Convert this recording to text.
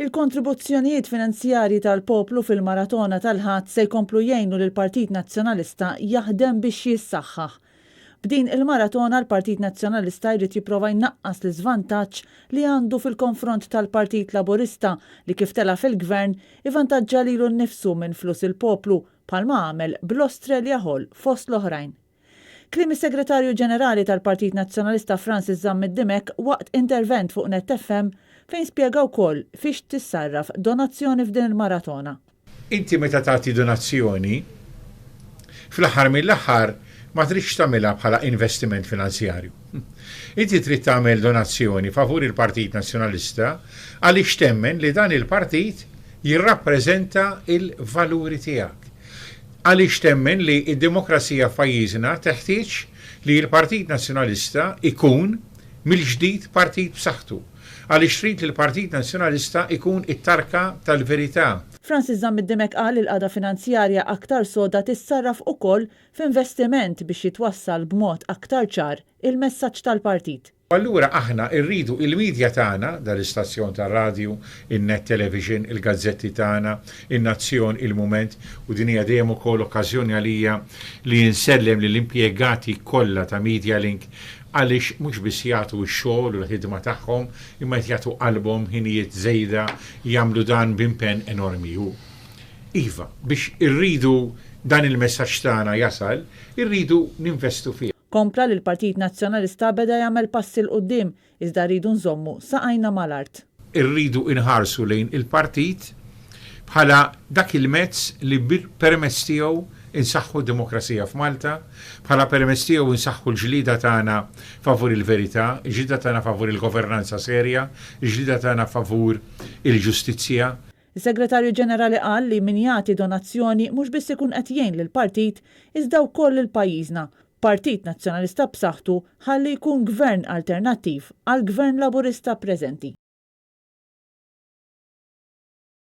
Il-kontribuzzjonijiet finanzjarji tal-poplu fil-maratona tal-ħadd se jkomplu jgħinu lil Partit Nazzjonalista jaħdem biex jissaħħaħ. B'din il-maratona l-Partit Nazzjonalista jrid jipprova jnaqqas l-iżvantaġġ li għandu fil-konfront tal-Partit Laburista li kif tela fil-gvern ivantaġġa lilu nnifsu minn flus il-poplu bħalma għamel bl-Australia Hall fost l-oħrajn. Kliem is-Segretarju Ġenerali tal-Partit Nazzjonalista Francis Zammid-Dimek waqt intervent fuq Net FM fejn spjega wkoll fiex tissarraf donazzjoni f'din il-maratona. Inti meta tagħti donazzjoni, fl-aħħar mill-aħħar ma tridx tagħmilha bħala investiment finanzjarju. Inti trid tagħmel donazzjoni favur il-Partit Nazzjonalista għaliex temmen li dan il-partit jirrappreżenta il-valuri tiegħek. Għaliex temmen li d-demokrazija f'pajjiżna teħtieġ li l-Partit Nazzjonalista ikun mill-ġdid partit b'saħħtu. Għaliex trid li l-Partit Nazzjonalista ikun it-tarka tal-verità. Francis Zammid-Dimek qal il-qagħda finanzjarja aktar soda tissarraf ukoll f'investiment biex jitwassal b'mod aktar ċar il-messaġġ tal-partit. Allura aħna rridu il-medja tagħna dal-istazzjon tar-radju, in-net television, il-gazzetti tagħna, in-Nazzjon, il-Mument u din hija dejjem ukoll okkażjoni għalija li nsellem lill-impjegati kollha ta' Media Link għaliex mhux biss jagħtu x-xogħol u l-ħidma tagħhom imma jagħtu qalbhom ħinijiet żejda jagħmlu dan b'impenn enormi. Iva, biex irridu dan il-messaġġ tagħna jasal, irridu ninvestu fih. Kompla li l-Partit Nazzjonalista beda jagħmel passi l qudiem iżda rridu nżommu saqajna mal-art. Irridu inħarsu lejn il-partit bħala dak il-mezz li permezz tiegħu insaħħu d-demokrazija f'Malta, bħala permezz tiegħu insaħħu l-ġlida tagħna favur il-verità, il-ġlida tagħna favur il-governanza serja, il-ġlida tagħna favur il-ġustizzja. Is-Segretarju Ġenerali qal li min jagħti donazzjoni mhux biss ikun qed jgħin lill-partit iżda wkoll il-pajjiżna. Partit Nazzjonalista b'saħħtu ħalli jkun gvern alternattiv għal gvern Laburista preżenti.